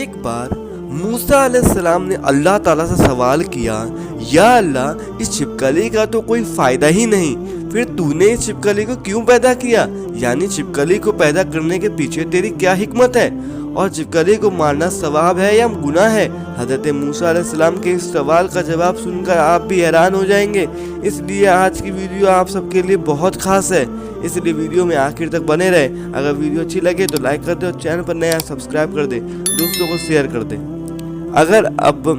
ایک بار موسیٰ علیہ السلام نے اللہ تعالیٰ سے سوال کیا، یا اللہ اس چھپکلی کا تو کوئی فائدہ ہی نہیں، پھر تو نے اس چھپکلی کو کیوں پیدا کیا؟ یعنی چھپکلی کو پیدا کرنے کے پیچھے تیری کیا حکمت ہے؟ اور چھپکلی کو مارنا ثواب ہے یا گناہ ہے؟ حضرت موسیٰ علیہ السلام کے اس سوال کا جواب سن کر آپ بھی حیران ہو جائیں گے، اس لیے آج کی ویڈیو آپ سب کے لیے بہت خاص ہے، اس لیے ویڈیو میں آخر تک بنے رہے۔ اگر ویڈیو اچھی لگے تو لائک کر دیں اور چینل پر نیا سبسکرائب کر دیں، دوستوں کو شیئر کر دیں۔ اگر اب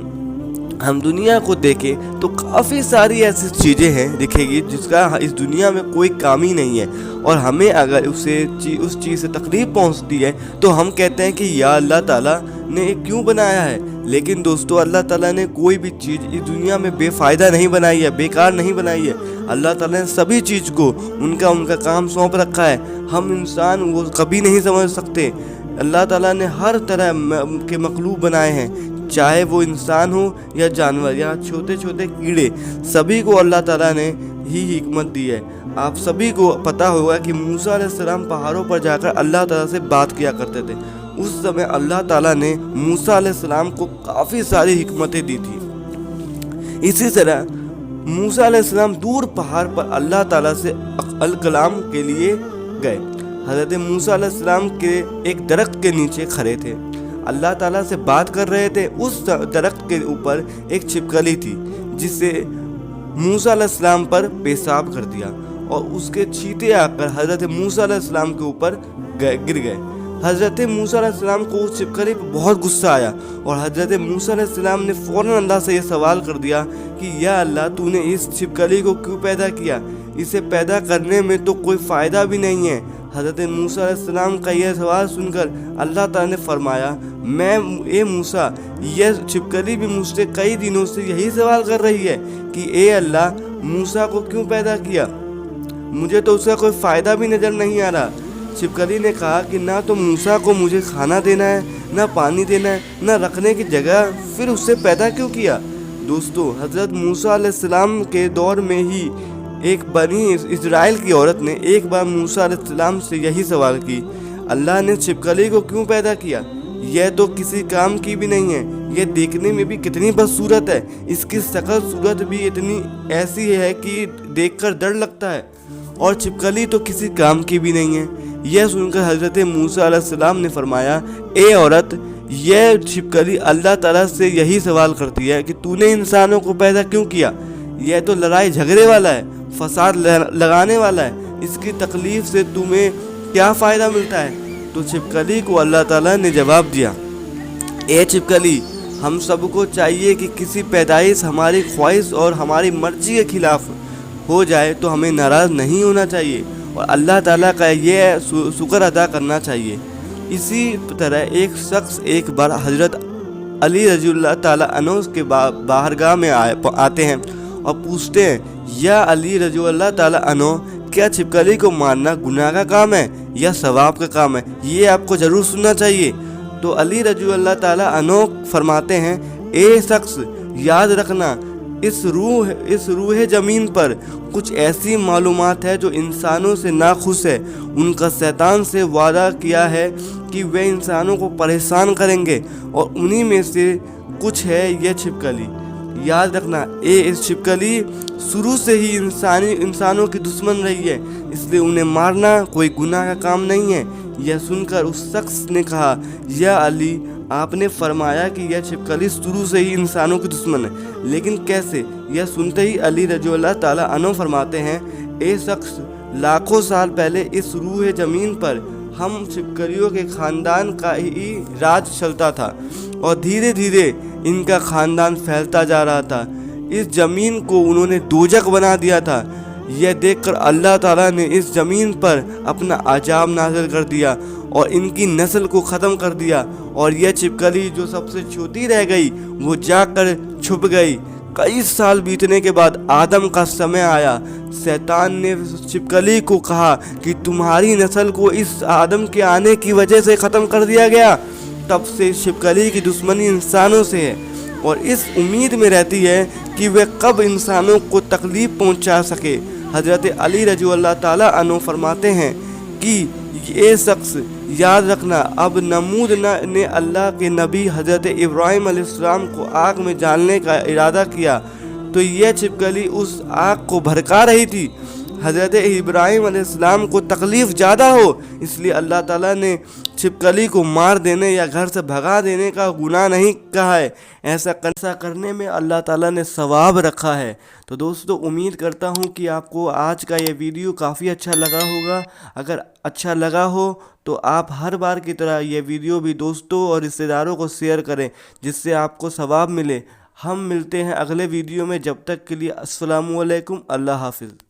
ہم دنیا کو دیکھیں تو کافی ساری ایسی چیزیں ہیں دکھے گی جس کا اس دنیا میں کوئی کام ہی نہیں ہے، اور ہمیں اگر اس چیز سے تکلیف پہنچتی ہے تو ہم کہتے ہیں کہ یا اللہ تعالیٰ نے کیوں بنایا ہے۔ لیکن دوستو، اللہ تعالیٰ نے کوئی بھی چیز اس دنیا میں بے فائدہ نہیں بنائی ہے، بیکار نہیں بنائی ہے۔ اللہ تعالیٰ نے سبھی چیز کو ان کا کام سونپ رکھا ہے، ہم انسان وہ کبھی نہیں سمجھ سکتے۔ اللہ تعالیٰ نے ہر طرح کے مخلوق بنائے ہیں، چاہے وہ انسان ہو یا جانور یا چھوٹے چھوٹے کیڑے، سبھی کو اللہ تعالیٰ نے ہی حکمت دی ہے۔ آپ سبھی کو پتہ ہوگا کہ موسیٰ علیہ السلام پہاڑوں پر جا کر اللہ تعالیٰ سے بات کیا کرتے تھے، اس سمے اللہ تعالیٰ نے موسیٰ علیہ السلام کو کافی ساری حکمتیں دی تھی۔ اسی طرح موسیٰ علیہ السلام دور پہاڑ پر اللہ تعالیٰ سے الکلام کے لیے گئے۔ حضرت موسیٰ علیہ السلام کے ایک درخت کے نیچے کھڑے تھے، اللہ تعالیٰ سے بات کر رہے تھے۔ اس درخت کے اوپر ایک چھپکلی تھی جس سے موسیٰ علیہ السلام پر پیشاب کر دیا، اور اس کے چھینٹے آ کر حضرت موسیٰ علیہ السلام کے اوپر گر گئے۔ حضرت موسیٰ علیہ السلام کو اس چھپکلی پر بہت غصہ آیا، اور حضرت موسیٰ علیہ السلام نے فوراً اللہ سے یہ سوال کر دیا کہ یا اللہ تو نے اس چھپکلی کو کیوں پیدا کیا؟ اسے پیدا کرنے میں تو کوئی فائدہ بھی نہیں ہے۔ حضرت موسیٰ علیہ السلام کا یہ سوال سن کر اللہ تعالیٰ نے فرمایا، اے موسیٰ، یہ چھپکلی بھی مجھ سے کئی دنوں سے یہی سوال کر رہی ہے کہ اے اللہ موسیٰ کو کیوں پیدا کیا، مجھے تو اس کا کوئی فائدہ بھی نظر نہیں آ رہا۔ چھپکلی نے کہا کہ نہ تو موسیٰ کو مجھے کھانا دینا ہے، نہ پانی دینا ہے، نہ رکھنے کی جگہ، پھر اس سے پیدا کیوں کیا؟ دوستو، حضرت موسیٰ علیہ السلام کے دور میں ہی ایک بنی اسرائیل کی عورت نے ایک بار موسیٰ علیہ السلام سے یہی سوال کی، اللہ نے چھپکلی کو کیوں پیدا کیا؟ یہ تو کسی کام کی بھی نہیں ہے، یہ دیکھنے میں بھی کتنی بدصورت ہے، اس کی شکل صورت بھی اتنی ایسی ہے کہ دیکھ کر ڈر لگتا ہے، اور چھپکلی تو کسی کام کی بھی نہیں ہے۔ یہ سن کر حضرت موسیٰ علیہ السلام نے فرمایا، اے عورت، یہ چھپکلی اللہ تعالیٰ سے یہی سوال کرتی ہے کہ تو نے انسانوں کو پیدا کیوں کیا؟ یہ تو لڑائی جھگڑے والا ہے، فساد لگانے والا ہے، اس کی تکلیف سے تمہیں کیا فائدہ ملتا ہے؟ تو چھپکلی کو اللہ تعالیٰ نے جواب دیا، اے چھپکلی، ہم سب کو چاہیے کہ کسی پیدائش ہماری خواہش اور ہماری مرضی کے خلاف ہو جائے تو ہمیں ناراض نہیں ہونا چاہیے، اور اللہ تعالیٰ کا یہ شکر ادا کرنا چاہیے۔ اسی طرح ایک شخص ایک بار حضرت علی رضی اللہ تعالیٰ عنہ کے بارگاہ میں آتے ہیں اور پوچھتے ہیں، یا علی رضی اللہ تعالیٰ عنہ، کیا چھپکلی کو مارنا گناہ کا کام ہے یا ثواب کا کام ہے؟ یہ آپ کو ضرور سننا چاہیے۔ تو علی رضی اللہ تعالیٰ عنہ فرماتے ہیں، اے شخص، یاد رکھنا، اس روح زمین پر کچھ ایسی معلومات ہے جو انسانوں سے ناخوش ہے، ان کا شیطان سے وعدہ کیا ہے کہ وہ انسانوں کو پریشان کریں گے، اور انہی میں سے کچھ ہے یہ چھپکلی۔ یاد رکھنا، اس چھپکلی شروع سے ہی انسانوں کی دشمن رہی ہے، اس لیے انہیں مارنا کوئی گناہ کا کام نہیں ہے۔ یہ سن کر اس شخص نے کہا، یا علی، آپ نے فرمایا کہ یہ چھپکلی شروع سے ہی انسانوں کی دشمن ہے، لیکن کیسے؟ یہ سنتے ہی علی رضی اللہ تعالیٰ عنہ فرماتے ہیں، اے شخص، لاکھوں سال پہلے اس روح زمین پر ہم چھپکلیوں کے خاندان کا ہی راج چلتا تھا، اور دھیرے دھیرے ان کا خاندان پھیلتا جا رہا تھا۔ اس زمین کو انہوں نے دوزخ بنا دیا تھا۔ یہ دیکھ کر اللہ تعالیٰ نے اس زمین پر اپنا عذاب نازل کر دیا اور ان کی نسل کو ختم کر دیا، اور یہ چھپکلی جو سب سے چھوٹی رہ گئی وہ جا کر چھپ گئی۔ کئی سال بیتنے کے بعد آدم کا سمے آیا، شیطان نے چھپکلی کو کہا کہ تمہاری نسل کو اس آدم کے آنے کی وجہ سے ختم کر دیا گیا۔ تب سے چھپکلی کی دشمنی انسانوں سے ہے، اور اس امید میں رہتی ہے کہ وہ کب انسانوں کو تکلیف پہنچا سکے۔ حضرت علی رضی اللہ تعالیٰ عنہ فرماتے ہیں، کہ یہ شخص یاد رکھنا، اب نمرود نے اللہ کے نبی حضرت ابراہیم علیہ السلام کو آگ میں ڈالنے کا ارادہ کیا تو یہ چھپکلی اس آگ کو بھڑکا رہی تھی۔ حضرت ابراہیم علیہ السلام کو تکلیف زیادہ ہو، اس لیے اللہ تعالیٰ نے چھپکلی کو مار دینے یا گھر سے بھگا دینے کا گناہ نہیں کہا ہے، ایسا کرنے میں اللہ تعالیٰ نے ثواب رکھا ہے۔ تو دوستو، امید کرتا ہوں کہ آپ کو آج کا یہ ویڈیو کافی اچھا لگا ہوگا۔ اگر اچھا لگا ہو تو آپ ہر بار کی طرح یہ ویڈیو بھی دوستوں اور رشتہ داروں کو شیئر کریں، جس سے آپ کو ثواب ملے۔ ہم ملتے ہیں اگلے ویڈیو میں، جب تک کے لیے السلام علیکم، اللہ حافظ۔